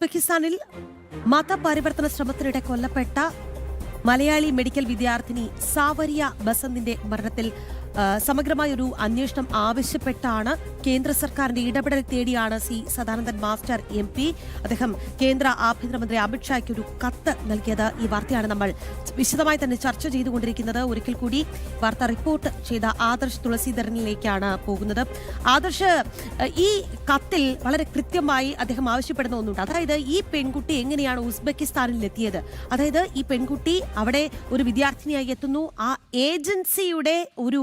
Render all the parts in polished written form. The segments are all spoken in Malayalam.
ഉസ്ബെക്കിസ്ഥാനിൽ മതപരിവർത്തന ശ്രമത്തിനിടെ കൊല്ലപ്പെട്ട മലയാളി മെഡിക്കൽ വിദ്യാർത്ഥിനി സാവരിയ ബസന്തിന്റെ മരണത്തിൽ സമഗ്രമായൊരു അന്വേഷണം ആവശ്യപ്പെട്ടാണ് കേന്ദ്ര സർക്കാരിന്റെ ഇടപെടൽ തേടിയാണ് സി സദാനന്ദൻ മാസ്റ്റർ MP. അദ്ദേഹം കേന്ദ്ര ആഭ്യന്തരമന്ത്രി അമിത്ഷായ്ക്ക് ഒരു കത്ത് നൽകിയത്. ഈ വാർത്തയാണ് നമ്മൾ വിശദമായി തന്നെ ചർച്ച ചെയ്തുകൊണ്ടിരിക്കുന്നത്. ഒരിക്കൽ കൂടി വാർത്ത റിപ്പോർട്ട് ചെയ്ത ആദർശ് തുളസീധരനിലേക്കാണ് പോകുന്നത്. ആദർശ്, ഈ കത്തിൽ വളരെ കൃത്യമായി അദ്ദേഹം ആവശ്യപ്പെടുന്ന ഒന്നുണ്ട്. അതായത് ഈ പെൺകുട്ടി എങ്ങനെയാണ് ഉസ്ബെക്കിസ്ഥാനിൽ എത്തിയത്, അതായത് ഈ പെൺകുട്ടി അവിടെ ഒരു വിദ്യാർത്ഥിനിയായി എത്തുന്നു, ആ ഏജൻസിയുടെ ഒരു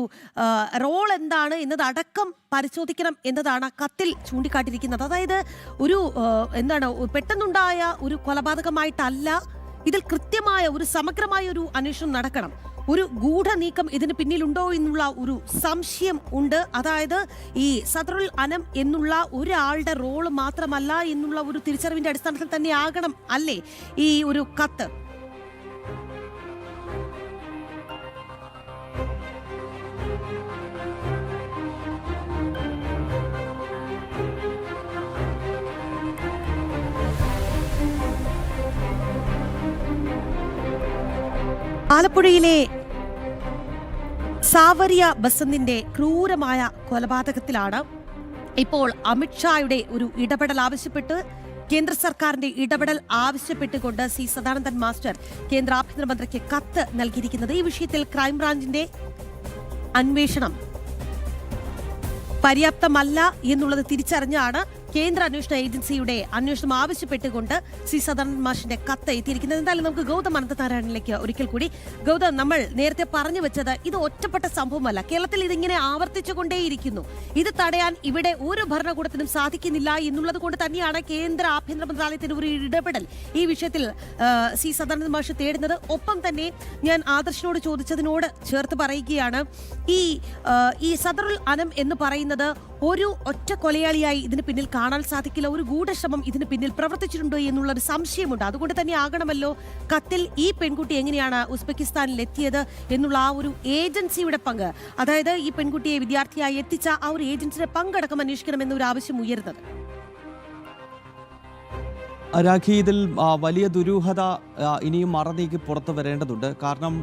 റോൾ എന്താണ് എന്നതടക്കം പരിശോധിക്കണം എന്നതാണ് കത്തിൽ ചൂണ്ടിക്കാട്ടിയിരിക്കുന്നത്. അതായത് ഒരു പെട്ടെന്നുണ്ടായ ഒരു കൊലപാതകമായിട്ടല്ല, ഇതിൽ കൃത്യമായ ഒരു സമഗ്രമായ ഒരു അന്വേഷണം നടക്കണം. ഒരു ഗൂഢനീക്കം ഇതിന് പിന്നിലുണ്ടോ എന്നുള്ള ഒരു സംശയം ഉണ്ട്. അതായത് ഈ സദറുൽ അനം എന്നുള്ള ഒരാളുടെ റോള് മാത്രമല്ല എന്നുള്ള ഒരു തിരിച്ചറിവിന്റെ അടിസ്ഥാനത്തിൽ തന്നെ ആകണം അല്ലേ ഈ ഒരു കത്ത്? ആലപ്പുഴയിലെ സാവരിയ ബസന്തിന്റെ ക്രൂരമായ കൊലപാതകത്തിലാണ് ഇപ്പോൾ അമിത്ഷായുടെ ഒരു ഇടപെടൽ ആവശ്യപ്പെട്ട് കേന്ദ്ര സർക്കാരിന്റെ ഇടപെടൽ ആവശ്യപ്പെട്ടുകൊണ്ട് സി സദാനന്ദൻ മാസ്റ്റർ കേന്ദ്ര ആഭ്യന്തരമന്ത്രിക്ക് കത്ത് നൽകിയിരിക്കുന്നത്. ഈ വിഷയത്തിൽ ക്രൈംബ്രാഞ്ചിന്റെ അന്വേഷണം പര്യാപ്തമല്ല എന്നുള്ളത് തിരിച്ചറിഞ്ഞാണ് കേന്ദ്ര അന്വേഷണ ഏജൻസിയുടെ അന്വേഷണം ആവശ്യപ്പെട്ടുകൊണ്ട് സി സദാനന്ദൻ മാഷിന്റെ കത്ത് എത്തിയിരിക്കുന്നത്. എന്തായാലും നമുക്ക് ഗൗതം അനന്തനാരായണനിലേക്ക് ഒരിക്കൽ കൂടി. ഗൗതം, നമ്മൾ നേരത്തെ പറഞ്ഞു വെച്ചത് ഇത് ഒറ്റപ്പെട്ട സംഭവമല്ല, കേരളത്തിൽ ഇതിങ്ങനെ ആവർത്തിച്ചുകൊണ്ടേയിരിക്കുന്നു. ഇത് തടയാൻ ഇവിടെ ഒരു ഭരണകൂടത്തിനും സാധിക്കുന്നില്ല എന്നുള്ളത് കൊണ്ട് തന്നെയാണ് കേന്ദ്ര ആഭ്യന്തര മന്ത്രാലയത്തിന് ഒരു ഇടപെടൽ ഈ വിഷയത്തിൽ സി സദാനന്ദൻ മാഷ് തേടുന്നത്. ഒപ്പം തന്നെ ഞാൻ ആദർശിനോട് ചോദിച്ചതിനോട് ചേർത്ത് പറയുകയാണ്, ഈ സദറുൽ അനം എന്ന് പറയുന്നത് ഒരു ഒറ്റ കൊലയാളിയായി ഇതിന് പിന്നിൽ കാണാൻ സാധിക്കില്ല. ഒരു ഗൂഢശ്രമം ഇതിന് പിന്നിൽ പ്രവർത്തിച്ചിട്ടുണ്ടോ എന്നുള്ളൊരു സംശയമുണ്ട്. അതുകൊണ്ട് തന്നെ ആകണമല്ലോ കത്തിൽ ഈ പെൺകുട്ടി എങ്ങനെയാണ് ഉസ്ബെക്കിസ്ഥാനിൽ എത്തിയത് എന്നുള്ള ആ ഒരു ഏജൻസിയുടെ പങ്ക്, അതായത് ഈ പെൺകുട്ടിയെ വിദ്യാർത്ഥിയായി എത്തിച്ച ആ ഒരു ഏജൻസിയുടെ പങ്കടക്കം അന്വേഷിക്കണമെന്നൊരു ആവശ്യം ഉയരുന്നത്. രാഖി, ഇതിൽ വലിയ ദുരൂഹത ഇനിയും മറനീക്കി പുറത്തു വരേണ്ടതുണ്ട്. കാരണം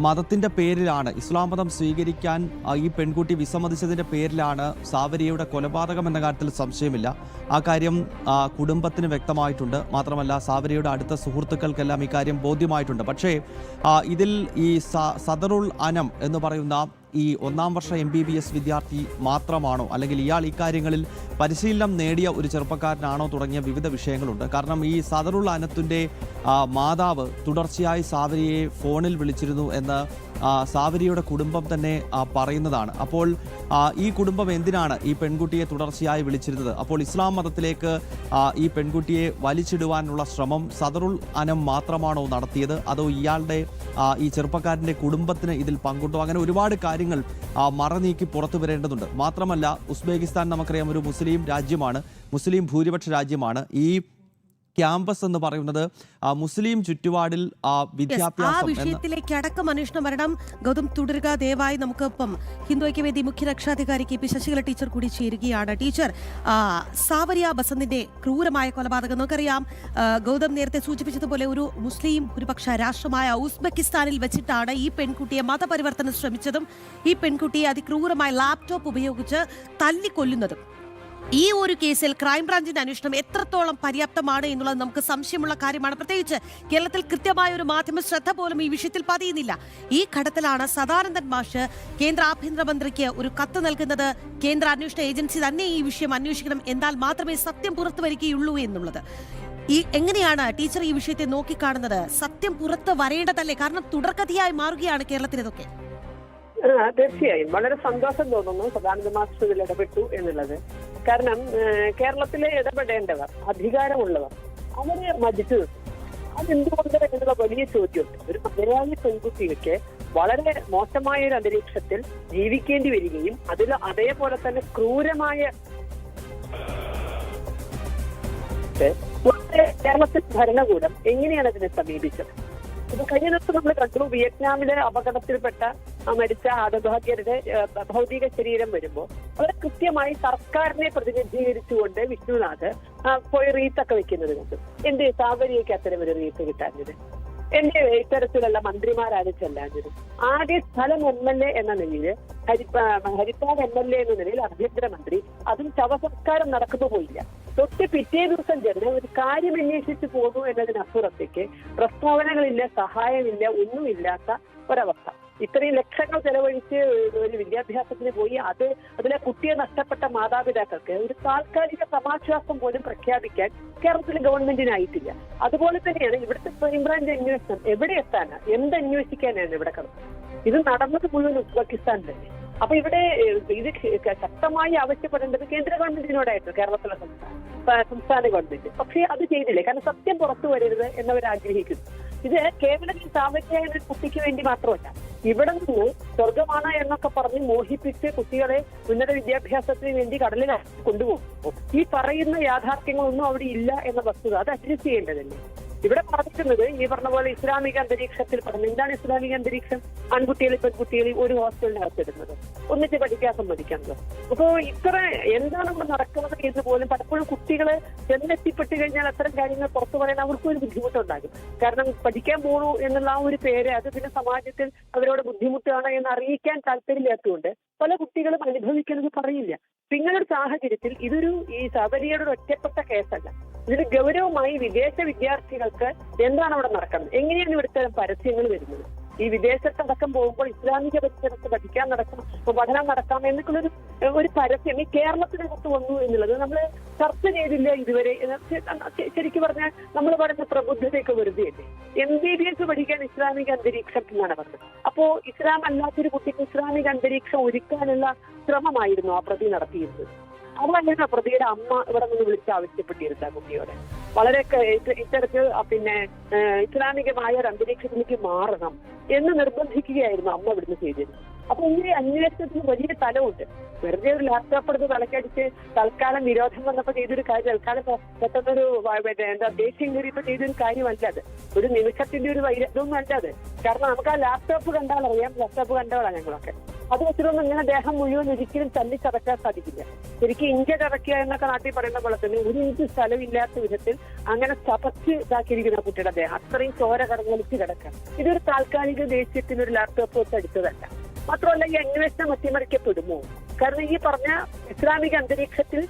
മതത്തിൻ്റെ പേരിലാണ്, ഇസ്ലാം മതം സ്വീകരിക്കാൻ ഈ പെൺകുട്ടി വിസമ്മതിച്ചതിൻ്റെ പേരിലാണ് സാവരിയയുടെ കൊലപാതകം എന്ന കാര്യത്തിൽ സംശയമില്ല. ആ കാര്യം കുടുംബത്തിന് വ്യക്തമായിട്ടുണ്ട്. മാത്രമല്ല സാവരിയയുടെ അടുത്ത സുഹൃത്തുക്കൾക്കെല്ലാം ഇക്കാര്യം ബോധ്യമായിട്ടുണ്ട്. പക്ഷേ ഇതിൽ ഈ സദറുൽ അനം എന്ന് പറയുന്ന ഈ 1ാം വർഷ MBBS വിദ്യാർത്ഥി മാത്രമാണോ, അല്ലെങ്കിൽ ഇയാൾ ഇക്കാര്യങ്ങളിൽ പരിശീലനം നേടിയ ഒരു ചെറുപ്പക്കാരനാണോ തുടങ്ങിയ വിവിധ വിഷയങ്ങളുണ്ട്. കാരണം ഈ സദറുൽ അനത്തിൻ്റെ മാതാവ് തുടർച്ചയായി സാവരിയെ ഫോണിൽ വിളിച്ചിരുന്നു എന്ന് സാവരിയുടെ കുടുംബം തന്നെ പറയുന്നതാണ്. അപ്പോൾ ഈ കുടുംബം എന്തിനാണ് ഈ പെൺകുട്ടിയെ തുടർച്ചയായി വിളിച്ചിരുന്നത്? അപ്പോൾ ഇസ്ലാം മതത്തിലേക്ക് ഈ പെൺകുട്ടിയെ വലിച്ചിടുവാനുള്ള ശ്രമം സദറുൽ അനം മാത്രമാണോ നടത്തിയത്, അതോ ഇയാളുടെ ഈ ചെറുപ്പക്കാരൻ്റെ കുടുംബത്തിന് ഇതിൽ പങ്കുണ്ടോ? അങ്ങനെ ഒരുപാട് കാര്യങ്ങൾ മറനീക്കി പുറത്തു വരേണ്ടതുണ്ട്. മാത്രമല്ല ഉസ്ബെക്കിസ്ഥാൻ നമുക്കറിയാം ഒരു മുസ്ലിം രാജ്യമാണ്, മുസ്ലിം ഭൂരിപക്ഷ രാജ്യമാണ്. ഈ ക്യാമ്പസ് എന്ന് പറയുന്നത് മുസ്ലിം ചുറ്റുപാടിൽ വിദ്യാഭ്യാസം വിഷയത്തിലേക്ക് അടക്കം അന്വേഷണം വരണം. ഗൗതം തുടരുക ദയവായി. നമുക്കിപ്പം ഹിന്ദു ഐക്യവേദി മുഖ്യ രക്ഷാധികാരി KP ശശികല ടീച്ചർ കൂടി ചേരുകയാണ്. ടീച്ചർ, സാവരിയ ബസന്തിന്റെ ക്രൂരമായ കൊലപാതകം നമുക്കറിയാം. ഗൗതം നേരത്തെ സൂചിപ്പിച്ചതുപോലെ ഒരു മുസ്ലിം ഭൂരിപക്ഷ രാഷ്ട്രമായ ഉസ്ബെക്കിസ്ഥാനിൽ വെച്ചിട്ടാണ് ഈ പെൺകുട്ടിയെ മതപരിവർത്തനം ശ്രമിച്ചതും ഈ പെൺകുട്ടിയെ അതിക്രൂരമായ ലാപ്ടോപ്പ് ഉപയോഗിച്ച് തല്ലിക്കൊല്ലുന്നതും. ഈ ഒരു കേസിൽ ക്രൈംബ്രാഞ്ചിന്റെ അന്വേഷണം എത്രത്തോളം പര്യാപ്തമാണ് എന്നുള്ളത് നമുക്ക് സംശയമുള്ള കാര്യമാണ്. പ്രത്യേകിച്ച് കേരളത്തിൽ കൃത്യമായ ഒരു മാധ്യമ ശ്രദ്ധ പോലും ഈ വിഷയത്തിൽ പതിയുന്നില്ല. ഈ ഘട്ടത്തിലാണ് സദാനന്ദൻ മാഷ് കേന്ദ്ര ആഭ്യന്തരമന്ത്രിക്ക് ഒരു കത്ത് നൽകുന്നത്. കേന്ദ്ര അന്വേഷണ ഏജൻസി തന്നെ ഈ വിഷയം അന്വേഷിക്കണം, എന്നാൽ മാത്രമേ സത്യം പുറത്തു വരികയുള്ളൂ എന്നുള്ളത്. എങ്ങനെയാണ് ടീച്ചർ ഈ വിഷയത്തെ നോക്കിക്കാണുന്നത്? സത്യം പുറത്ത് വരേണ്ടതല്ലേ? കാരണം തുടർക്കഥയായി മാറുകയാണ് കേരളത്തിൽ ഇതൊക്കെ. തീർച്ചയായും വളരെ സന്തോഷം തോന്നുന്നു സദാനന്ദ മാസ്റ്റർ ഇതിൽ ഇടപെട്ടു എന്നുള്ളത്. കാരണം കേരളത്തിലെ ഇടപെടേണ്ടവർ, അധികാരമുള്ളവർ അവരെ മതിച്ചു അതെന്തുകൊണ്ട് എന്നുള്ള വലിയ ചോദ്യമുണ്ട്. ഒരു മലയാളി പെൺകുട്ടിക്ക് വളരെ മോശമായ ഒരു അന്തരീക്ഷത്തിൽ ജീവിക്കേണ്ടി വരികയും അതിൽ അതേപോലെ തന്നെ ക്രൂരമായ കേരളത്തിൽ ഭരണകൂടം എങ്ങനെയാണ് അതിനെ സമീപിച്ചത്? ഇത് കഴിഞ്ഞ ദിവസം നമ്മൾ കണ്ടു, വിയറ്റ്നാമിലെ അപകടത്തിൽപ്പെട്ട മരിച്ച ഹതഭാഗ്യരുടെ ഭൗതിക ശരീരം വരുമ്പോൾ വളരെ കൃത്യമായി സർക്കാരിനെ പ്രതിനിധീകരിച്ചുകൊണ്ട് വിഷ്ണുനാഥ് പോയി റീത്തൊക്കെ വെക്കുന്നത് കണ്ടു. എന്റെ സാവരിയൊക്കെ അത്തരം ഒരു റീത്ത് കിട്ടാഞ്ഞത്, എന്റെ ഇത്തരത്തിലുള്ള മന്ത്രിമാരാരും ചെല്ലാഞ്ഞത്. ആദ്യ സ്ഥലം MLA എന്ന നിലയിൽ ഹരിപ്പാട് MLA എന്ന നിലയിൽ ആഭ്യന്തരമന്ത്രി, അതും ശവസംസ്കാരം നടക്കുമ്പോൾ പോയില്ല. തൊട്ട് പിറ്റേ ദിവസം ചേർന്ന് ഒരു കാര്യം അന്വേഷിച്ച് പോകുന്നു എന്നതിനപ്പുറത്തേക്ക് പ്രസ്താവനകളില്ല, സഹായമില്ല, ഒന്നുമില്ലാത്ത ഒരവസ്ഥ. ഇത്രയും ലക്ഷങ്ങൾ ചെലവഴിച്ച് ഒരു വിദ്യാഭ്യാസത്തിന് പോയി അതിലെ കുട്ടിയെ നഷ്ടപ്പെട്ട മാതാപിതാക്കൾക്ക് ഒരു താൽക്കാലിക സമാശ്വാസം പോലും പ്രഖ്യാപിക്കാൻ കേരളത്തിലെ ഗവൺമെന്റിനായിട്ടില്ല. അതുപോലെ തന്നെയാണ് ഇവിടുത്തെ ക്രൈംബ്രാഞ്ച് അന്വേഷണം. എവിടെ എത്താനാ, എന്ത് ഇവിടെ കിടന്നത്? ഇത് നടന്നത് മുഴുവൻ ഉസ്ബെക്കിസ്ഥാനിലല്ലേ. അപ്പൊ ഇവിടെ ഇത് ശക്തമായി ആവശ്യപ്പെടേണ്ടത് കേന്ദ്ര ഗവൺമെന്റിനോടായിരുന്നു, കേരളത്തിലെ സംസ്ഥാന ഗവൺമെന്റ്. പക്ഷേ അത് ചെയ്തില്ലേ, കാരണം സത്യം പുറത്തു വരരുത് എന്നവർ ആഗ്രഹിക്കുന്നു. ഇത് കേവലം ഈ സാമ്പത്തിക കുട്ടിക്ക് വേണ്ടി മാത്രമല്ല, ഇവിടെ നിന്ന് സ്വർഗമാണ് എന്നൊക്കെ പറഞ്ഞ് മോഹിപ്പിച്ച് കുട്ടികളെ ഉന്നത വിദ്യാഭ്യാസത്തിന് വേണ്ടി കടലിൽ കൊണ്ടുപോകും. ഈ പറയുന്ന യാഥാർത്ഥ്യങ്ങളൊന്നും അവിടെ ഇല്ല എന്ന വസ്തുത അത് അഡ്രസ് ചെയ്യേണ്ടതല്ലേ. ഇവിടെ പറഞ്ഞിട്ടുള്ളത് ഈ പറഞ്ഞ പോലെ ഇസ്ലാമിക അന്തരീക്ഷത്തിൽ പറഞ്ഞു. എന്താണ് ഇസ്ലാമിക അന്തരീക്ഷം? ആൺകുട്ടികളെ പെൺകുട്ടികളെ ഒരു ഹോസ്റ്റലിനകത്തിടുന്നത്, ഒന്നിച്ച് പഠിക്കാൻ സമ്മതിക്കുന്നത്. അപ്പോ ഇത്ര എന്താണ് ഇവിടെ നടക്കുന്നത് എന്ന് പോലും പലപ്പോഴും കുട്ടികള് ചെന്നെത്തിപ്പെട്ട് കഴിഞ്ഞാൽ അത്തരം കാര്യങ്ങൾ പുറത്തു പറയാൻ അവർക്കും ഒരു ബുദ്ധിമുട്ടുണ്ടാകും. കാരണം പഠിക്കാൻ പോകണു എന്നുള്ള ആ ഒരു പേര് അത് പിന്നെ സമാജത്തിൽ അവരോട് ബുദ്ധിമുട്ടാണ് എന്ന് അറിയിക്കാൻ താല്പര്യമില്ലാത്തതുകൊണ്ട് പല കുട്ടികളും അനുഭവിക്കുന്നത് പറയില്ല. ഇങ്ങനൊരു സാഹചര്യത്തിൽ ഇതൊരു ഈ ശബരിയുടെ ഒരു ഒറ്റപ്പെട്ട കേസല്ല. ഇതിന് ഗൗരവമായി വിദേശ വിദ്യാർത്ഥികൾക്ക് എന്താണ് അവിടെ നടക്കുന്നത്, എങ്ങനെയാണ് ഇവിടുത്തെ പരസ്യങ്ങൾ വരുന്നത്? ഈ വിദേശത്തടക്കം പോകുമ്പോൾ ഇസ്ലാമിക പരിസരത്ത് പഠനം നടക്കാം എന്നൊക്കെയുള്ളൊരു ഒരു പരസ്യം ഈ കേരളത്തിനകത്ത് വന്നു എന്നുള്ളത് നമ്മൾ ചർച്ച ചെയ്തില്ല ഇതുവരെ. ശരിക്കും പറഞ്ഞാൽ നമ്മൾ പറയുന്ന പ്രബുദ്ധതയൊക്കെ വെറുതെയല്ലേ. MBBS പഠിക്കാൻ ഇസ്ലാമിക അന്തരീക്ഷം എന്നാണ് പറഞ്ഞത്. അപ്പോ ഇസ്ലാം അല്ലാത്തൊരു കുട്ടിക്ക് ഇസ്ലാമിക അന്തരീക്ഷം ഒരുക്കാനുള്ള ശ്രമമായിരുന്നു ആ പ്രതി നടത്തിയിരുന്നത്. അതല്ല പ്രതിയുടെ അമ്മ ഇവിടെ നിന്ന് വിളിച്ച് ആവശ്യപ്പെട്ടിരുന്ന കുട്ടിയോടെ വളരെ ഇത്തരത്തിൽ പിന്നെ ഇസ്ലാമികമായ ഒരു അന്തരീക്ഷത്തിലേക്ക് മാറണം എന്ന് നിർബന്ധിക്കുകയായിരുന്നു അമ്മ ഇവിടുന്ന് ചെയ്തിരുന്നത്. അപ്പൊ ഈ അന്വേഷണത്തിന് വലിയ തലമുണ്ട്. വെറുതെ ഒരു ലാപ്ടോപ്പ് എടുത്ത് തലക്കടിച്ച് തൽക്കാലം വിരോധം വന്നപ്പോ ചെയ്തൊരു കാര്യം, തൽക്കാലം പെട്ടെന്നൊരു ദേഷ്യം കയറിയപ്പോ ചെയ്തൊരു കാര്യമല്ല അത്. ഒരു നിമിഷത്തിന്റെ ഒരു വൈരത്വമൊന്നും അല്ല അത്. കാരണം നമുക്ക് ആ ലാപ്ടോപ്പ് കണ്ടാൽ അറിയാം, ലാപ്ടോപ്പ് കണ്ടവളാണ് ഞങ്ങളൊക്കെ. അത് വെച്ചിട്ടൊന്നും ഇങ്ങനെ ദേഹം മുഴുവൻ ഒരിക്കലും തല്ലിച്ചതക്കാൻ സാധിക്കില്ല. ശരിക്കും ഇഞ്ച ചതക്കുക എന്നൊക്കെ നാട്ടിൽ പറയുന്ന പോലെ തന്നെ ഒരു ഇഞ്ച് സ്ഥലമില്ലാത്ത വിധത്തിൽ അങ്ങനെ ചതച്ച് ഇതാക്കിയിരിക്കുന്ന കുട്ടിയുടെ ദേഹം അത്രയും ചോര കടങ്ങലിച്ച് കിടക്കാം. ഇതൊരു താൽക്കാലിക ദേഷ്യത്തിന് ഒരു ലാപ്ടോപ്പ് വെച്ച് അടിച്ചതല്ല. മാത്രമല്ല ഈ അന്വേഷണം അട്ടിമറിക്കപ്പെടുമോ? കാരണം ഈ പറഞ്ഞ ഇസ്ലാമിക അന്തരീക്ഷത്തിൽ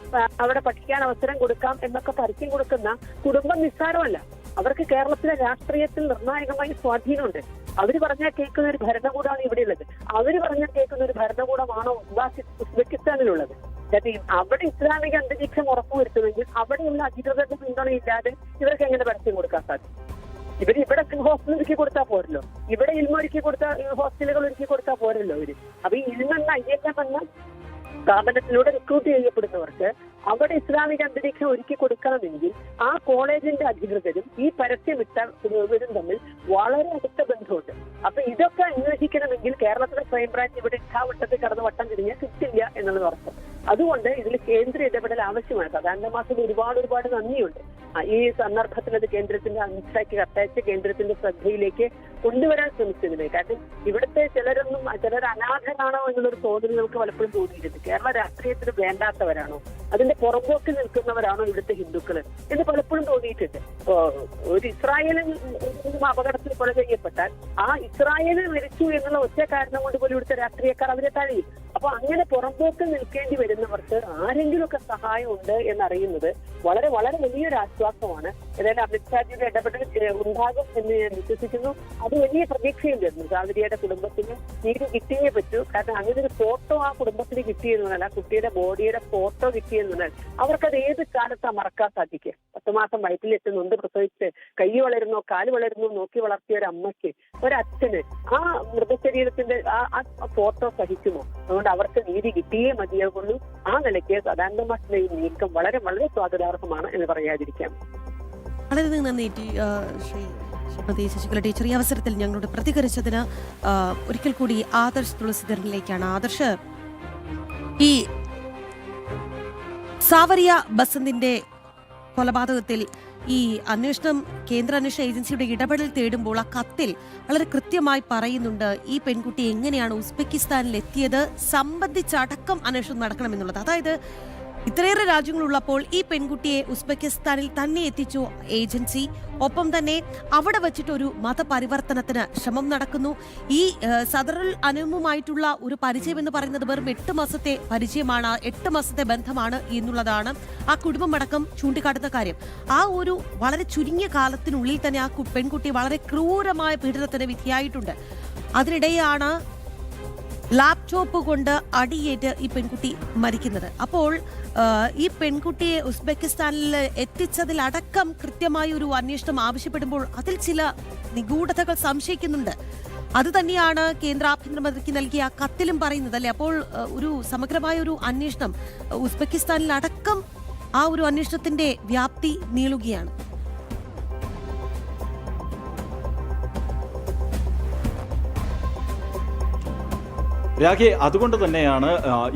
അവിടെ പഠിക്കാൻ അവസരം കൊടുക്കാം എന്നൊക്കെ പരസ്യം കൊടുക്കുന്ന കുടുംബം നിസ്സാരമല്ല. അവർക്ക് കേരളത്തിലെ രാഷ്ട്രീയത്തിൽ നിർണായകമായി സ്വാധീനമുണ്ട്. അവര് പറഞ്ഞാൽ കേൾക്കുന്ന ഒരു ഭരണകൂടമാണ് ഇവിടെ ഉള്ളത്. അവര് പറഞ്ഞാൽ കേൾക്കുന്ന ഒരു ഭരണകൂടമാണോ ഉസ്ബെക്കിസ്ഥാനിലുള്ളത്? അവിടെ ഇസ്ലാമിക അന്തരീക്ഷം ഉറപ്പുവരുത്തുമെങ്കിൽ അവിടെയുള്ള അധികൃതരുടെ പിന്തുണയില്ലാതെ ഇവർക്ക് എങ്ങനെ പരസ്യം കൊടുക്കാൻ സാധിക്കും? ഇവിടെ ഹോസ്റ്റൽ ഒരുക്കി കൊടുത്താൽ പോരല്ലോ, ഇവിടെ ഇൽമ ഒരുക്കി കൊടുത്താൽ ഹോസ്റ്റലുകൾ ഒരുക്കി കൊടുത്താൽ പോരല്ലോ ഇവര്. അപ്പൊ ഈ ഇൽമെന്ന ILM എന്ന സ്ഥാപനത്തിലൂടെ റിക്രൂട്ട് ചെയ്യപ്പെടുന്നവർക്ക് അവിടെ ഇസ്ലാമിക അന്തരീക്ഷം ഒരുക്കി കൊടുക്കണമെങ്കിൽ ആ കോളേജിന്റെ അധികൃതരും ഈ പരസ്യമിട്ടവരും തമ്മിൽ വളരെ അടുത്ത ബന്ധമുണ്ട്. അപ്പൊ ഇതൊക്കെ അന്വേഷിക്കണമെങ്കിൽ കേരളത്തിലെ ക്രൈംബ്രാഞ്ച് ഇവിടെ ഇട്ടാവട്ടത്തിൽ കടന്ന് വട്ടം തിരിഞ്ഞാൽ കിട്ടില്ല എന്നുള്ളത് ഉറപ്പ്. അതുകൊണ്ട് ഇതിൽ കേന്ദ്ര ഇടപെടൽ ആവശ്യമാണ്. സദാനന്ദ മാഷിന് ഒരുപാട് നന്ദിയുണ്ട്. ഈ സന്ദർഭത്തിൽ അത് കേന്ദ്രത്തിന്റെ അമിത്ഷായ്ക്ക് കത്തയച്ച് കേന്ദ്രത്തിന്റെ ശ്രദ്ധയിലേക്ക് കൊണ്ടുവരാൻ ശ്രമിച്ചതിന്. കാരണം ഇവിടുത്തെ ചിലർ അനാഥരാണോ എന്നുള്ളൊരു തോന്നൽ നമുക്ക് പലപ്പോഴും തോന്നിയിട്ടുണ്ട്. കേരള രാഷ്ട്രീയത്തിന് വേണ്ടാത്തവരാണോ, അതിന്റെ പുറമ്പോക്കിൽ നിൽക്കുന്നവരാണോ ഇവിടുത്തെ ഹിന്ദുക്കൾ എന്ന് പലപ്പോഴും തോന്നിയിട്ടുണ്ട്. ഒരു ഇസ്രായേലിൽ അപകടത്തിൽ കൊല ചെയ്യപ്പെട്ടാൽ ആ ഇസ്രായേലിൽ മരിച്ചു എന്നുള്ള ഒറ്റ കാരണം കൊണ്ട് പോലും ഇവിടുത്തെ രാഷ്ട്രീയക്കാർ അവരെ തഴയും. അപ്പൊ അങ്ങനെ പുറമ്പോക്കിൽ നിൽക്കേണ്ടി വരുന്നവർക്ക് ആരെങ്കിലുമൊക്കെ സഹായം ഉണ്ട് എന്നറിയുന്നത് വളരെ വലിയൊരു ആശ്വാസമാണ്. ഏതായാലും അമിത്ഷാജിയുടെ ഇടപെടൽ ഉണ്ടാകും എന്ന് ഞാൻ വിശ്വസിക്കുന്നു. അത് വലിയ പ്രതീക്ഷയും തരുന്നു. സാവരിയുടെ കുടുംബത്തിന് നീതി കിട്ടിയേ പറ്റൂ. കാരണം അങ്ങനെ ഒരു ഫോട്ടോ ആ കുടുംബത്തിന് കിട്ടിയെന്നല്ല, കുട്ടിയുടെ ബോഡിയുടെ ഫോട്ടോ കിട്ടിയെന്നാൽ അവർക്കത് ഏത് കാലത്താണ് മറക്കാൻ സാധിക്കുക? 10 മാസം വയറ്റിലിട്ട് നൊന്ത് പ്രസവിച്ച് കൈ വളരുന്നോ കാല് വളരുന്നോ നോക്കി വളർത്തിയ ഒരു അമ്മയ്ക്ക്, ഒരച്ഛന് ആ മൃതശരീരത്തിന്റെ ആ ഫോട്ടോ സഹിക്കുമോ? അതുകൊണ്ട് അവർക്ക് നീതി കിട്ടിയേ മതിയാകുള്ളൂ. ആ നിലയ്ക്ക് സദാനന്ദ മാഷിന്റെ ഈ നീക്കം വളരെ സ്വാഗതാർഹമാണ് എന്ന് പറയാതിരിക്കാം. വളരെ നന്ദി ശ്രീമതി ശശികല ടീച്ചർ. ഈ അവസരത്തിൽ ഞങ്ങളോട് പ്രതികരിച്ചതിന് ഒരിക്കൽ കൂടി ആദർശ് തുളസീധരനിലേക്കാണ്. ആദർശ്, ഈ സാവരിയ ബസന്തിന്റെ കൊലപാതകത്തിൽ ഈ അന്വേഷണം കേന്ദ്ര അന്വേഷണ ഏജൻസിയുടെ ഇടപെടൽ തേടുമ്പോൾ ആ കത്തിൽ വളരെ കൃത്യമായി പറയുന്നുണ്ട് ഈ പെൺകുട്ടി എങ്ങനെയാണ് ഉസ്ബെക്കിസ്ഥാനിൽ എത്തിയത് സംബന്ധിച്ചടക്കം അന്വേഷണം നടക്കണമെന്നുള്ളത്. അതായത് ഇത്രയേറെ രാജ്യങ്ങളുള്ളപ്പോൾ ഈ പെൺകുട്ടിയെ ഉസ്ബെക്കിസ്ഥാനിൽ തന്നെ എത്തിച്ചു ഏജൻസി. ഒപ്പം തന്നെ അവിടെ വെച്ചിട്ടൊരു മതപരിവർത്തനത്തിന് ശ്രമം നടക്കുന്നു. ഈ സദറുൽ അനമുമായിട്ടുള്ള ഒരു പരിചയം എന്ന് പറയുന്നത് വെറും 8 മാസത്തെ പരിചയമാണ്, 8 മാസത്തെ ബന്ധമാണ് എന്നുള്ളതാണ് ആ കുടുംബമടക്കം ചൂണ്ടിക്കാട്ടുന്ന കാര്യം. ആ ഒരു വളരെ ചുരുങ്ങിയ കാലത്തിനുള്ളിൽ തന്നെ ആ പെൺകുട്ടി വളരെ ക്രൂരമായ പീഡനത്തിന് വിധിയായിട്ടുണ്ട്. അതിനിടെയാണ് ലാപ്ടോപ്പ് കൊണ്ട് അടിയേറ്റ് ഈ പെൺകുട്ടി മരിക്കുന്നത്. അപ്പോൾ ഈ പെൺകുട്ടിയെ ഉസ്ബെക്കിസ്ഥാനിൽ എത്തിച്ചതിലടക്കം കൃത്യമായ ഒരു അന്വേഷണം ആവശ്യപ്പെടുമ്പോൾ അതിൽ ചില നിഗൂഢതകൾ സംശയിക്കുന്നുണ്ട്. അത് തന്നെയാണ് കേന്ദ്ര ആഭ്യന്തരമന്ത്രിക്ക് നൽകിയ കത്തിലും പറയുന്നത്, അല്ലെ? അപ്പോൾ ഒരു സമഗ്രമായ ഒരു അന്വേഷണം ഉസ്ബെക്കിസ്ഥാനിലടക്കം ആ ഒരു അന്വേഷണത്തിന്റെ വ്യാപ്തി നീളുകയാണ്. രാഖി, അതുകൊണ്ട് തന്നെയാണ്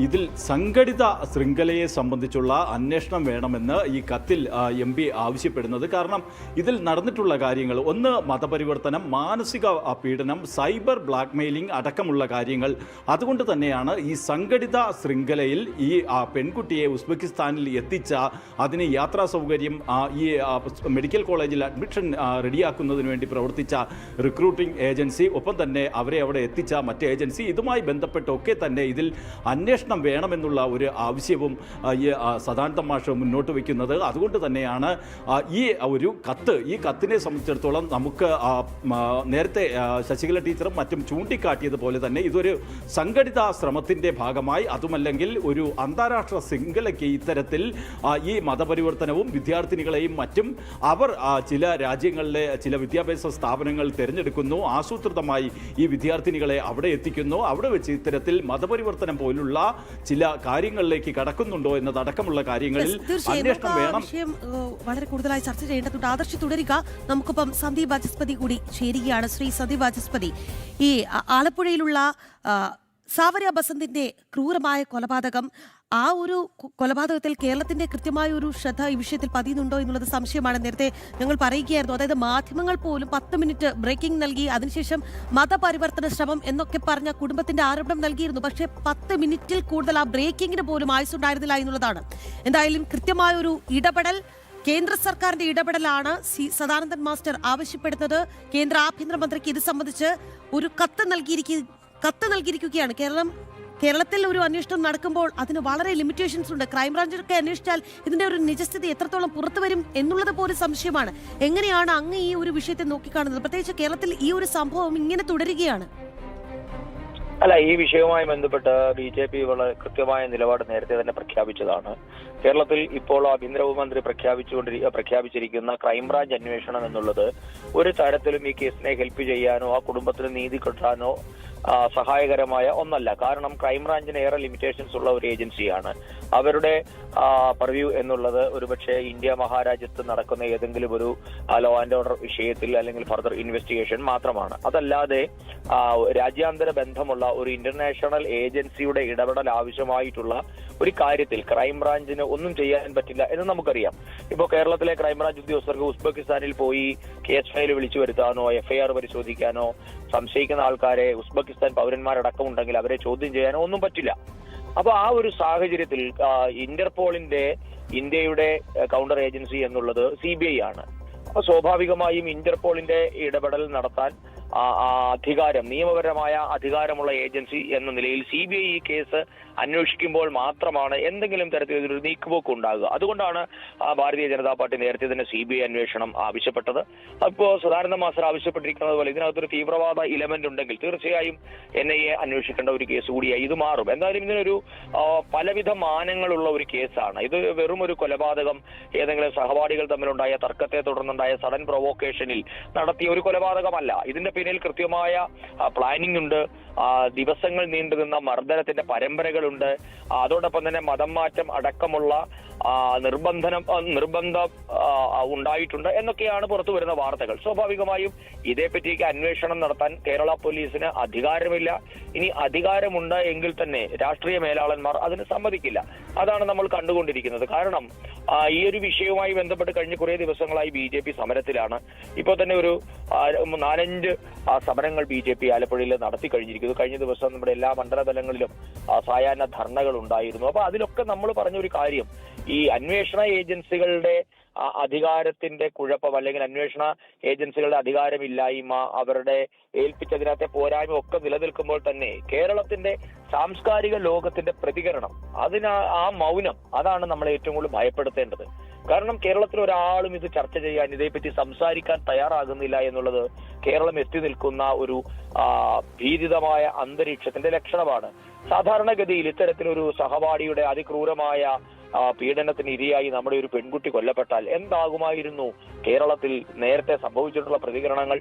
ഇതിൽ സംഘടിത ശൃംഖലയെ സംബന്ധിച്ചുള്ള അന്വേഷണം വേണമെന്ന് ഈ കത്തിൽ MP ആവശ്യപ്പെടുന്നത്. കാരണം ഇതിൽ നടന്നിട്ടുള്ള കാര്യങ്ങൾ, ഒന്ന് മതപരിവർത്തനം, മാനസിക പീഡനം, സൈബർ ബ്ലാക്ക്മെയിലിംഗ് അടക്കമുള്ള കാര്യങ്ങൾ. അതുകൊണ്ട് തന്നെയാണ് ഈ സംഘടിത ശൃംഖലയിൽ ഈ പെൺകുട്ടിയെ ഉസ്ബെക്കിസ്ഥാനിൽ എത്തിച്ച, അതിന് യാത്രാ സൗകര്യം, ഈ മെഡിക്കൽ കോളേജിൽ അഡ്മിഷൻ റെഡിയാക്കുന്നതിന് വേണ്ടി പ്രവർത്തിച്ച റിക്രൂട്ടിംഗ് ഏജൻസി, ഒപ്പം തന്നെ അവരെ അവിടെ എത്തിച്ച മറ്റ് ഏജൻസി, ഇതുമായി ബന്ധപ്പെട്ടൊക്കെ തന്നെ ഇതിൽ അന്വേഷണം വേണമെന്നുള്ള ഒരു ആവശ്യവും ഈ സദാനന്ദ മാഷ് മുന്നോട്ട് വയ്ക്കുന്നത്. അതുകൊണ്ട് തന്നെയാണ് ഈ ഒരു കത്ത്, ഈ കത്തിനെ സംബന്ധിച്ചിടത്തോളം നമുക്ക് നേരത്തെ ശശികല ടീച്ചറും മറ്റും ചൂണ്ടിക്കാട്ടിയതുപോലെ തന്നെ ഇതൊരു സംഘടിത ശ്രമത്തിൻ്റെ ഭാഗമായി, അതുമല്ലെങ്കിൽ ഒരു അന്താരാഷ്ട്ര ശൃംഖലയ്ക്ക് ഇത്തരത്തിൽ ഈ മതപരിവർത്തനവും വിദ്യാർത്ഥിനികളെയും മറ്റും അവർ ചില രാജ്യങ്ങളിലെ ചില വിദ്യാഭ്യാസ സ്ഥാപനങ്ങൾ തിരഞ്ഞെടുക്കുന്നു, ആസൂത്രിതമായി ഈ വിദ്യാർത്ഥിനികളെ അവിടെ എത്തിക്കുന്നു, അവിടെ വെച്ച് ഇത്തരത്തിൽ മതപരിവർത്തനം പോലുള്ള ചില കാര്യങ്ങളിലേക്ക് കടക്കുന്നുണ്ടോ എന്നതടക്കമുള്ള കാര്യങ്ങളിൽ അന്വേഷണം വേണം. വിഷയം വളരെ കൂടുതലായി ചർച്ച ചെയ്യേണ്ടതുണ്ട്. ആദർശ് തുടരുക. നമുക്കിപ്പം സന്ദീപ് വാചസ്പതി കൂടി ചേരുകയാണ്. ശ്രീ സന്ദീപ് വാചസ്പതി, ഈ ആലപ്പുഴയിലുള്ള സാവര്യ ബസന്തിന്റെ ക്രൂരമായ കൊലപാതകം, ആ ഒരു കൊലപാതകത്തിൽ കേരളത്തിന്റെ കൃത്യമായ ഒരു ശ്രദ്ധ ഈ വിഷയത്തിൽ പതിയുന്നുണ്ടോ എന്നുള്ളത് സംശയമാണ്. നേരത്തെ ഞങ്ങൾ പറയുകയായിരുന്നു, അതായത് മാധ്യമങ്ങൾ പോലും 10 മിനിറ്റ് ബ്രേക്കിംഗ് നൽകി, അതിനുശേഷം മതപരിവർത്തന ശ്രമം എന്നൊക്കെ പറഞ്ഞ കുടുംബത്തിന്റെ ആരോപണം നൽകിയിരുന്നു. പക്ഷേ 10 മിനിറ്റിൽ കൂടുതൽ ആ ബ്രേക്കിങ്ങിന് പോലും ആയുസ്സുണ്ടായിരുന്നില്ല എന്നുള്ളതാണ്. എന്തായാലും കൃത്യമായൊരു ഇടപെടൽ, കേന്ദ്ര സർക്കാരിന്റെ ഇടപെടലാണ് സദാനന്ദൻ മാസ്റ്റർ ആവശ്യപ്പെടുന്നത്. കേന്ദ്ര ആഭ്യന്തരമന്ത്രിക്ക് ഇത് സംബന്ധിച്ച് ഒരു കത്ത് നൽകിയിരിക്കുകയാണ്. കേരളത്തിൽ ഒരു അന്വേഷണം നടക്കുമ്പോൾ അതിന് വളരെ ലിമിറ്റേഷൻസ് ഉണ്ട്. ക്രൈംബ്രാഞ്ചൊക്കെ അന്വേഷിച്ചാൽ ഇതിന്റെ ഒരു നിജസ്ഥിതി എത്രത്തോളം പുറത്തു വരും എന്നുള്ളത് പോലും സംശയമാണ്. എങ്ങനെയാണ് അങ്ങ് ഈ ഒരു വിഷയത്തെ നോക്കിക്കാണുന്നത്? പ്രത്യേകിച്ച് കേരളത്തിൽ ഈ ഒരു സംഭവം ഇങ്ങനെ തുടരുകയാണ്. അല്ല, ഈ വിഷയവുമായി ബന്ധപ്പെട്ട് BJP വളരെ കൃത്യമായ നിലപാട് നേരത്തെ തന്നെ പ്രഖ്യാപിച്ചതാണ്. കേരളത്തിൽ ഇപ്പോൾ ആഭ്യന്തരമന്ത്രി പ്രഖ്യാപിച്ചിരിക്കുന്ന ക്രൈംബ്രാഞ്ച് അന്വേഷണം എന്നുള്ളത് ഒരു തരത്തിലും ഈ കേസിനെ ഹെൽപ്പ് ചെയ്യാനോ ആ കുടുംബത്തിന് നീതി കിട്ടാനോ സഹായകരമായ ഒന്നല്ല. കാരണം ക്രൈംബ്രാഞ്ചിന് ഏറെ ലിമിറ്റേഷൻസ് ഉള്ള ഒരു ഏജൻസിയാണ്. അവരുടെ പർവ്യൂ എന്നുള്ളത് ഒരുപക്ഷെ ഇന്ത്യ മഹാരാജ്യത്ത് നടക്കുന്ന ഏതെങ്കിലും ഒരു ലോ ആൻഡ് ഓർഡർ വിഷയത്തിൽ അല്ലെങ്കിൽ ഫർദർ ഇൻവെസ്റ്റിഗേഷൻ മാത്രമാണ്. അതല്ലാതെ രാജ്യാന്തര ബന്ധമുള്ള ഒരു ഇന്റർനാഷണൽ ഏജൻസിയുടെ ഇടപെടൽ ആവശ്യമായിട്ടുള്ള ഒരു കാര്യത്തിൽ ക്രൈംബ്രാഞ്ചിന് ഒന്നും ചെയ്യാൻ പറ്റില്ല എന്ന് നമുക്കറിയാം. ഇപ്പോൾ കേരളത്തിലെ ക്രൈംബ്രാഞ്ച് ഉദ്യോഗസ്ഥർക്ക് ഉസ്ബെക്കിസ്ഥാനിൽ പോയി കേസ് ഫയൽ വിളിച്ചു വരുത്താനോ FIR പരിശോധിക്കാനോ സംശയിക്കുന്ന ആൾക്കാരെ ഉസ്ബെക്കിസ്ഥാൻ പൗരന്മാരടക്കം ഉണ്ടെങ്കിൽ അവരെ ചോദ്യം ചെയ്യാനോ ഒന്നും പറ്റില്ല. അപ്പൊ ആ ഒരു സാഹചര്യത്തിൽ ഇന്ത്യയുടെ കൗണ്ടർ ഏജൻസി എന്നുള്ളത് CBI ആണ്. അപ്പൊ സ്വാഭാവികമായും ഇന്റർപോളിന്റെ ഇടപെടൽ നടത്താൻ നിയമപരമായ അധികാരമുള്ള ഏജൻസി എന്ന നിലയിൽ CBI ഈ കേസ് അന്വേഷിക്കുമ്പോൾ മാത്രമാണ് എന്തെങ്കിലും തരത്തിലൊരു നീക്കുപോക്ക് ഉണ്ടാകുക. അതുകൊണ്ടാണ് ഭാരതീയ ജനതാ പാർട്ടി നേരത്തെ തന്നെ CBI അന്വേഷണം ആവശ്യപ്പെട്ടത്. അപ്പോൾ സദാനന്ദ മാസ്റ്റർ ആവശ്യപ്പെട്ടിരിക്കുന്നത് പോലെ ഇതിനകത്തൊരു തീവ്രവാദ ഇലമെന്റ് ഉണ്ടെങ്കിൽ തീർച്ചയായും NIA അന്വേഷിക്കേണ്ട ഒരു കേസ് കൂടിയായി ഇത് മാറും. എന്തായാലും ഇതിനൊരു പലവിധ മാനങ്ങളുള്ള ഒരു കേസാണ്. ഇത് വെറും ഒരു കൊലപാതകം, ഏതെങ്കിലും സഹപാഠികൾ തമ്മിലുണ്ടായ തർക്കത്തെ തുടർന്നുണ്ടായ സഡൻ പ്രൊവോക്കേഷനിൽ നടത്തിയ ഒരു കൊലപാതകമല്ല. ഇതിന്റെ പിന്നിൽ കൃത്യമായ പ്ലാനിംഗ് ഉണ്ട്, ദിവസങ്ങൾ നീണ്ടുനിന്ന മർദ്ദനത്തിന്റെ പരമ്പരകളുണ്ട്, അതോടൊപ്പം തന്നെ മതം മാറ്റം അടക്കമുള്ള നിർബന്ധം ഉണ്ടായിട്ടുണ്ട് എന്നൊക്കെയാണ് പുറത്തു വരുന്ന വാർത്തകൾ. സ്വാഭാവികമായും ഇതേപ്പറ്റിയൊക്കെ അന്വേഷണം നടത്താൻ കേരള പോലീസിന് അധികാരമില്ല. ഇനി അധികാരമുണ്ട് എങ്കിൽ തന്നെ രാഷ്ട്രീയ മേലാളന്മാർ അതിന് സമ്മതിക്കില്ല. അതാണ് നമ്മൾ കണ്ടുകൊണ്ടിരിക്കുന്നത്. കാരണം ഈ ഒരു വിഷയവുമായി ബന്ധപ്പെട്ട് കഴിഞ്ഞ കുറേ ദിവസങ്ങളായി BJP സമരത്തിലാണ്. ഇപ്പോൾ തന്നെ ഒരു 4-5 സമരങ്ങൾ BJP ആലപ്പുഴയിൽ നടത്തി കഴിഞ്ഞിരിക്കുന്നു. കഴിഞ്ഞ ദിവസം നമ്മുടെ എല്ലാ മണ്ഡലതലങ്ങളിലും സായാഹ്ന ധർണകൾ ഉണ്ടായിരുന്നു. അപ്പൊ അതിലൊക്കെ നമ്മൾ പറഞ്ഞൊരു കാര്യം, ഈ അന്വേഷണ ഏജൻസികളുടെ അധികാരത്തിന്റെ കുഴപ്പം അല്ലെങ്കിൽ അന്വേഷണ ഏജൻസികളുടെ അധികാരമില്ലായ്മ, അവരുടെ ഏൽപ്പിച്ചതിനകത്തെ പോരായ്മ ഒക്കെ നിലനിൽക്കുമ്പോൾ തന്നെ കേരളത്തിന്റെ സാംസ്കാരിക ലോകത്തിന്റെ പ്രതികരണം, ആ മൗനം, അതാണ് നമ്മളെ ഏറ്റവും കൂടുതൽ ഭയപ്പെടുത്തേണ്ടത്. കാരണം കേരളത്തിൽ ഒരാളും ഇത് ചർച്ച ചെയ്യാൻ, ഇതേപ്പറ്റി സംസാരിക്കാൻ തയ്യാറാകുന്നില്ല എന്നുള്ളത് കേരളം എത്തി നിൽക്കുന്ന ഒരു ഭീതിതമായ അന്തരീക്ഷത്തിന്റെ ലക്ഷണമാണ്. സാധാരണഗതിയിൽ ഇത്തരത്തിലൊരു സഹപാഠിയുടെ അതിക്രൂരമായ പീഡനത്തിന് ഇരയായി നമ്മുടെ ഒരു പെൺകുട്ടി കൊല്ലപ്പെട്ടാൽ എന്താകുമായിരുന്നു കേരളത്തിൽ നേരത്തെ സംഭവിച്ചിട്ടുള്ള പ്രതികരണങ്ങൾ?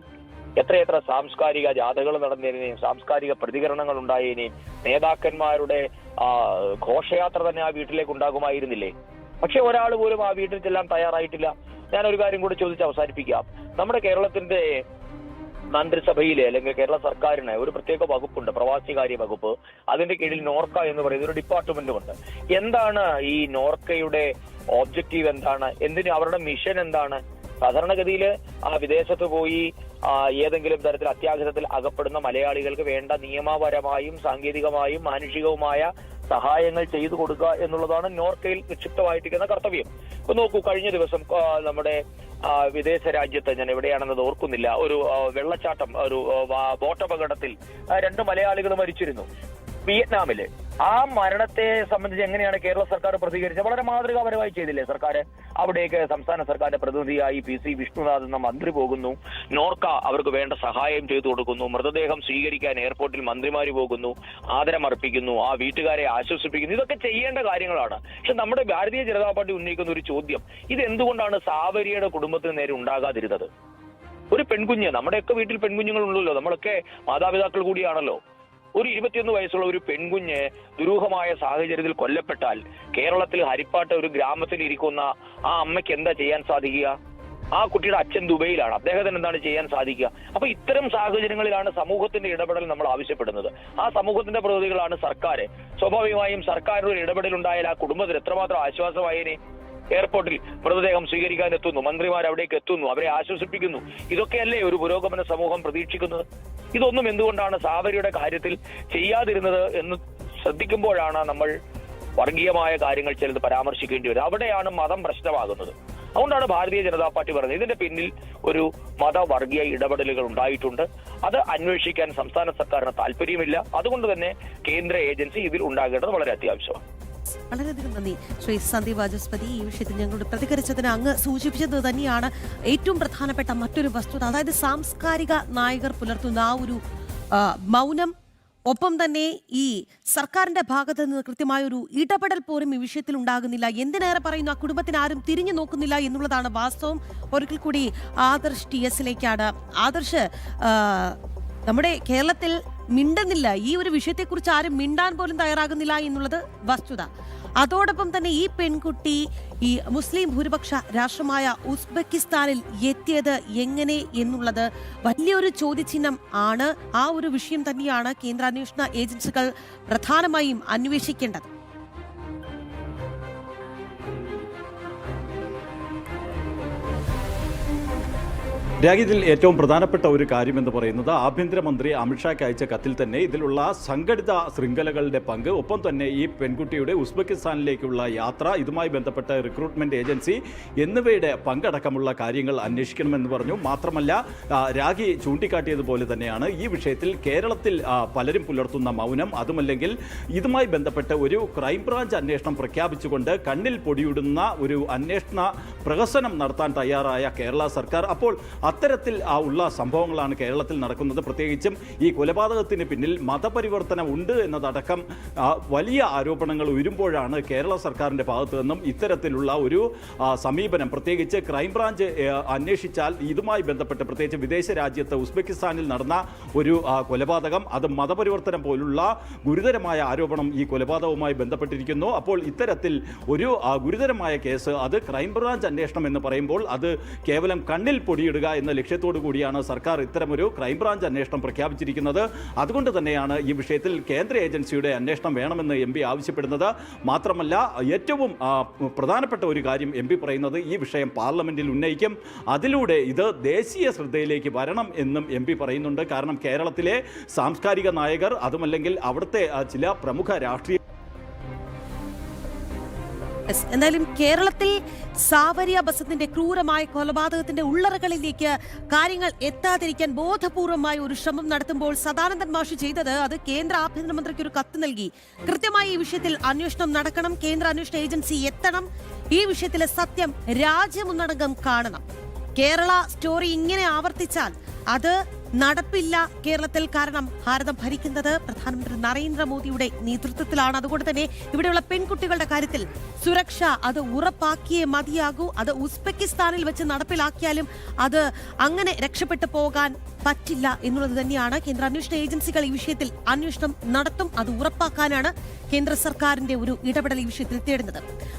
എത്രയെത്ര സാംസ്കാരിക ജാഥകൾ നടന്നതിനെയും സാംസ്കാരിക പ്രതികരണങ്ങൾ ഉണ്ടായതിനെയും നേതാക്കന്മാരുടെ ഘോഷയാത്ര തന്നെ ആ വീട്ടിലേക്ക് ഉണ്ടാകുമായിരുന്നില്ലേ? പക്ഷെ ഒരാൾ പോലും ആ വീട്ടിൽ ചെല്ലാൻ തയ്യാറായിട്ടില്ല. ഞാനൊരു കാര്യം കൂടി ചോദിച്ച് അവസാനിപ്പിക്കാം. നമ്മുടെ കേരളത്തിന്റെ മന്ത്രിസഭയിലെ അല്ലെങ്കിൽ കേരള സർക്കാരിന് ഒരു പ്രത്യേക വകുപ്പുണ്ട്, പ്രവാസികാര്യ വകുപ്പ്. അതിന്റെ കീഴിൽ നോർക്ക എന്ന് പറയുന്ന ഒരു ഡിപ്പാർട്ട്മെന്റുമുണ്ട്. എന്താണ് ഈ നോർക്കയുടെ ഓബ്ജക്റ്റീവ്? എന്താണ്? എന്തിന് അവരുടെ മിഷൻ എന്താണ്? സാധാരണഗതിയിൽ വിദേശത്ത് പോയി ഏതെങ്കിലും തരത്തിൽ അത്യാഹിതത്തിൽ അകപ്പെടുന്ന മലയാളികൾക്ക് വേണ്ട നിയമപരമായും സാങ്കേതികമായും മാനുഷികവുമായ സഹായങ്ങൾ ചെയ്തു കൊടുക്കുക എന്നുള്ളതാണ് നോർക്കയിൽ നിക്ഷിപ്തമായിട്ടിരിക്കുന്ന കർത്തവ്യം. ഇപ്പൊ നോക്കൂ, കഴിഞ്ഞ ദിവസം നമ്മുടെ വിദേശ രാജ്യത്ത്, ഞാൻ എവിടെയാണെന്നത് ഓർക്കുന്നില്ല, ഒരു വെള്ളച്ചാട്ടം, ഒരു ബോട്ടപകടത്തിൽ 2 മലയാളികൾ മരിച്ചിരുന്നു വിയറ്റ്നാമില്. ആ മരണത്തെ സംബന്ധിച്ച് എങ്ങനെയാണ് കേരള സർക്കാർ പ്രതികരിച്ചത്? വളരെ മാതൃകാപരമായി ചെയ്തില്ലേ സർക്കാർ? അവിടേക്ക് സംസ്ഥാന സർക്കാരിന്റെ പ്രതിനിധിയായി PC വിഷ്ണുനാഥ് എന്ന മന്ത്രി പോകുന്നു. നോർക്ക അവർക്ക് വേണ്ട സഹായം ചെയ്തു കൊടുക്കുന്നു. മൃതദേഹം സ്വീകരിക്കാൻ എയർപോർട്ടിൽ മന്ത്രിമാര് പോകുന്നു, ആദരമർപ്പിക്കുന്നു, ആ വീട്ടുകാരെ ആശ്വസിപ്പിക്കുന്നു. ഇതൊക്കെ ചെയ്യേണ്ട കാര്യങ്ങളാണ്. പക്ഷെ നമ്മുടെ ഭാരതീയ ജനതാ പാർട്ടി ഉന്നയിക്കുന്ന ഒരു ചോദ്യം, ഇത് എന്തുകൊണ്ടാണ് സാവരിയുടെ കുടുംബത്തിന് നേരെ ഉണ്ടാകാതിരുന്നത്? ഒരു പെൺകുഞ്ഞ്, നമ്മുടെയൊക്കെ വീട്ടിൽ പെൺകുഞ്ഞുങ്ങൾ ഉണ്ടല്ലോ, നമ്മളൊക്കെ മാതാപിതാക്കൾ കൂടിയാണല്ലോ. ഒരു 21 വയസ്സുള്ള ഒരു പെൺകുഞ്ഞ് ദുരൂഹമായ സാഹചര്യത്തിൽ കൊല്ലപ്പെട്ടാൽ കേരളത്തിൽ ഹരിപ്പാട്ട് ഒരു ഗ്രാമത്തിൽ ഇരിക്കുന്ന ആ അമ്മയ്ക്ക് എന്താ ചെയ്യാൻ സാധിക്കുക? ആ കുട്ടിയുടെ അച്ഛൻ ദുബൈയിലാണ്, അദ്ദേഹത്തിന് എന്താണ് ചെയ്യാൻ സാധിക്കുക? അപ്പൊ ഇത്തരം സാഹചര്യങ്ങളിലാണ് സമൂഹത്തിന്റെ ഇടപെടൽ നമ്മൾ ആവശ്യപ്പെടുന്നത്. ആ സമൂഹത്തിന്റെ പ്രതിനിധികളാണ് സർക്കാർ. സ്വാഭാവികമായും സർക്കാരിന്റെ ഇടപെടൽ ഉണ്ടായാൽ ആ കുടുംബത്തിന് എത്രമാത്രം ആശ്വാസമായേനെ. എയർപോർട്ടിൽ മൃതദേഹം സ്വീകരിക്കാൻ എത്തുന്നു, മന്ത്രിമാർ അവിടേക്ക് എത്തുന്നു, അവരെ ആശ്വസിപ്പിക്കുന്നു. ഇതൊക്കെയല്ലേ ഒരു പുരോഗമന സമൂഹം പ്രതീക്ഷിക്കുന്നത്? ഇതൊന്നും എന്തുകൊണ്ടാണ് സാവരിയുടെ കാര്യത്തിൽ ചെയ്യാതിരുന്നത് എന്ന് ശ്രദ്ധിക്കുമ്പോഴാണ് നമ്മൾ വർഗീയമായ കാര്യങ്ങൾ ചിലത് പരാമർശിക്കേണ്ടി വരും. അവിടെയാണ് മതം പ്രശ്നമാകുന്നത്. അതുകൊണ്ടാണ് ഭാരതീയ ജനതാ പാർട്ടി പറയുന്നത് ഇതിന്റെ പിന്നിൽ ഒരു മതവർഗീയ ഇടപെടലുകൾ ഉണ്ടായിട്ടുണ്ട്. അത് അന്വേഷിക്കാൻ സംസ്ഥാന സർക്കാരിന് താല്പര്യമില്ല. അതുകൊണ്ട് തന്നെ കേന്ദ്ര ഏജൻസി ഇതിൽ ഉണ്ടാകേണ്ടത് വളരെ അത്യാവശ്യമാണ്. വളരെയധികം നന്ദി ശ്രീ സന്ദീപ് വാചസ്പതി. ഈ വിഷയത്തിൽ ഞങ്ങളോട് പ്രതികരിച്ചതിന് അങ്ങ് സൂചിപ്പിച്ചത് തന്നെയാണ് ഏറ്റവും പ്രധാനപ്പെട്ട മറ്റൊരു വസ്തുത. അതായത് സാംസ്കാരിക നായകർ പുലർത്തുന്ന ആ ഒരു മൗനം, ഒപ്പം തന്നെ ഈ സർക്കാരിന്റെ ഭാഗത്ത് നിന്ന് കൃത്യമായൊരു ഇടപെടൽ പോലും ഈ വിഷയത്തിൽ ഉണ്ടാകുന്നില്ല. എന്തിനേറെ പറയുന്നു, ആ കുടുംബത്തിന് ആരും തിരിഞ്ഞു നോക്കുന്നില്ല എന്നുള്ളതാണ് വാസ്തവം. ഒരിക്കൽ കൂടി ആദർശ് TSലേക്കാണ്. ആദർശ്, നമ്മുടെ കേരളത്തിൽ മിണ്ടുന്നില്ല, ഈ ഒരു വിഷയത്തെക്കുറിച്ച് ആരും മിണ്ടാൻ പോലും തയ്യാറാകുന്നില്ല എന്നുള്ളത് വസ്തുത. അതോടൊപ്പം തന്നെ ഈ പെൺകുട്ടി ഈ മുസ്ലിം ഭൂരിപക്ഷ രാഷ്ട്രമായ ഉസ്ബെക്കിസ്ഥാനിൽ എത്തിയത് എങ്ങനെ എന്നുള്ളത് വലിയൊരു ചോദ്യചിഹ്നം ആണ്. ആ ഒരു വിഷയം തന്നെയാണ് കേന്ദ്ര അന്വേഷണ ഏജൻസികൾ പ്രധാനമായും അന്വേഷിക്കേണ്ടത്. ഇതിൽ ഏറ്റവും പ്രധാനപ്പെട്ട ഒരു കാര്യം എന്ന് പറയുന്നത് ആഭ്യന്തരമന്ത്രി അമിത്ഷായ്ക്ക് അയച്ച കത്തിൽ തന്നെ ഇതിലുള്ള സംഘടിത ശൃംഖലകളുടെ പങ്ക്, ഒപ്പം തന്നെ ഈ പെൺകുട്ടിയുടെ ഉസ്ബെക്കിസ്ഥാനിലേക്കുള്ള യാത്ര, ഇതുമായി ബന്ധപ്പെട്ട റിക്രൂട്ട്മെന്റ് ഏജൻസി എന്നിവയുടെ പങ്കടക്കമുള്ള കാര്യങ്ങൾ അന്വേഷിക്കണമെന്ന് പറഞ്ഞു. മാത്രമല്ല രാഖി ചൂണ്ടിക്കാട്ടിയതുപോലെ തന്നെയാണ് ഈ വിഷയത്തിൽ കേരളത്തിൽ പലരും പുലർത്തുന്ന മൗനം, അതുമല്ലെങ്കിൽ ഇതുമായി ബന്ധപ്പെട്ട് ഒരു ക്രൈംബ്രാഞ്ച് അന്വേഷണം പ്രഖ്യാപിച്ചുകൊണ്ട് കണ്ണിൽ പൊടിയിടുന്ന ഒരു അന്വേഷണ പ്രഹസനം നടത്താൻ തയ്യാറായ കേരള സർക്കാർ. അപ്പോൾ അത്തരത്തിൽ ഉള്ള സംഭവങ്ങളാണ് കേരളത്തിൽ നടക്കുന്നത്. പ്രത്യേകിച്ചും ഈ കൊലപാതകത്തിന് പിന്നിൽ മതപരിവർത്തനം ഉണ്ട് എന്നതടക്കം വലിയ ആരോപണങ്ങൾ ഉയരുമ്പോഴാണ് കേരള സർക്കാരിൻ്റെ ഭാഗത്തു നിന്നും ഇത്തരത്തിലുള്ള ഒരു സമീപനം, പ്രത്യേകിച്ച് ക്രൈംബ്രാഞ്ച് അന്വേഷിച്ചാൽ ഇതുമായി ബന്ധപ്പെട്ട്, പ്രത്യേകിച്ച് വിദേശ രാജ്യത്ത് ഉസ്ബെക്കിസ്ഥാനിൽ നടന്ന ഒരു കൊലപാതകം, അത് മതപരിവർത്തനം പോലുള്ള ഗുരുതരമായ ആരോപണം ഈ കൊലപാതകവുമായി ബന്ധപ്പെട്ടിരിക്കുന്നു. അപ്പോൾ ഇത്തരത്തിൽ ഒരു ഗുരുതരമായ കേസ്, അത് ക്രൈംബ്രാഞ്ച് അന്വേഷണം എന്ന് പറയുമ്പോൾ അത് കേവലം കണ്ണിൽ പൊടിയിടുക എന്ന ലക്ഷ്യത്തോടു കൂടിയാണ് സർക്കാർ ഇത്തരമൊരു ക്രൈംബ്രാഞ്ച് അന്വേഷണം പ്രഖ്യാപിച്ചിരിക്കുന്നത്. അതുകൊണ്ട് തന്നെയാണ് ഈ വിഷയത്തിൽ കേന്ദ്ര ഏജൻസിയുടെ അന്വേഷണം വേണമെന്ന് എം പി ആവശ്യപ്പെടുന്നത്. മാത്രമല്ല, ഏറ്റവും പ്രധാനപ്പെട്ട ഒരു കാര്യം എം പി പറയുന്നത് ഈ വിഷയം പാർലമെന്റിൽ ഉന്നയിക്കും, അതിലൂടെ ഇത് ദേശീയ ശ്രദ്ധയിലേക്ക് വരണം എന്നും എം പി പറയുന്നുണ്ട്. കാരണം കേരളത്തിലെ സാംസ്കാരിക നായകർ, അതുമല്ലെങ്കിൽ അവിടുത്തെ ചില പ്രമുഖ രാഷ്ട്രീയ എന്തായാലും കേരളത്തിൽ സാവരിയ ബസന്തിന്റെ ക്രൂരമായ കൊലപാതകത്തിന്റെ ഉള്ളറകളിലേക്ക് കാര്യങ്ങൾ എത്താതിരിക്കാൻ ബോധപൂർവമായ ഒരു ശ്രമം നടത്തുമ്പോൾ സദാനന്ദൻ മാഷ് ചെയ്തത് അത് കേന്ദ്ര ആഭ്യന്തരമന്ത്രിക്ക് ഒരു കത്ത് നൽകി. കൃത്യമായി ഈ വിഷയത്തിൽ അന്വേഷണം നടക്കണം, കേന്ദ്ര അന്വേഷണ ഏജൻസി എത്തണം, ഈ വിഷയത്തിലെ സത്യം രാജ്യമൊന്നടങ്കം കാണണം. കേരള സ്റ്റോറി ഇങ്ങനെ ആവർത്തിച്ചാൽ അത് നടപ്പില്ല കേരളത്തിൽ. കാരണം ഭാരതം ഭരിക്കുന്നത് പ്രധാനമന്ത്രി നരേന്ദ്രമോദിയുടെ നേതൃത്വത്തിലാണ്. അതുകൊണ്ട് തന്നെ ഇവിടെയുള്ള പെൺകുട്ടികളുടെ കാര്യത്തിൽ സുരക്ഷ അത് ഉറപ്പാക്കിയേ മതിയാകൂ. അത് ഉസ്ബെക്കിസ്ഥാനിൽ വെച്ച് നടപ്പിലാക്കിയാലും അത് അങ്ങനെ രക്ഷപ്പെട്ടു പോകാൻ പറ്റില്ല എന്നുള്ളത് തന്നെയാണ്. കേന്ദ്ര അന്വേഷണ ഏജൻസികൾ ഈ വിഷയത്തിൽ അന്വേഷണം നടത്തും. അത് ഉറപ്പാക്കാനാണ് കേന്ദ്ര സർക്കാരിന്റെ ഒരു ഇടപെടൽ ഈ വിഷയത്തിൽ തേടുന്നത്.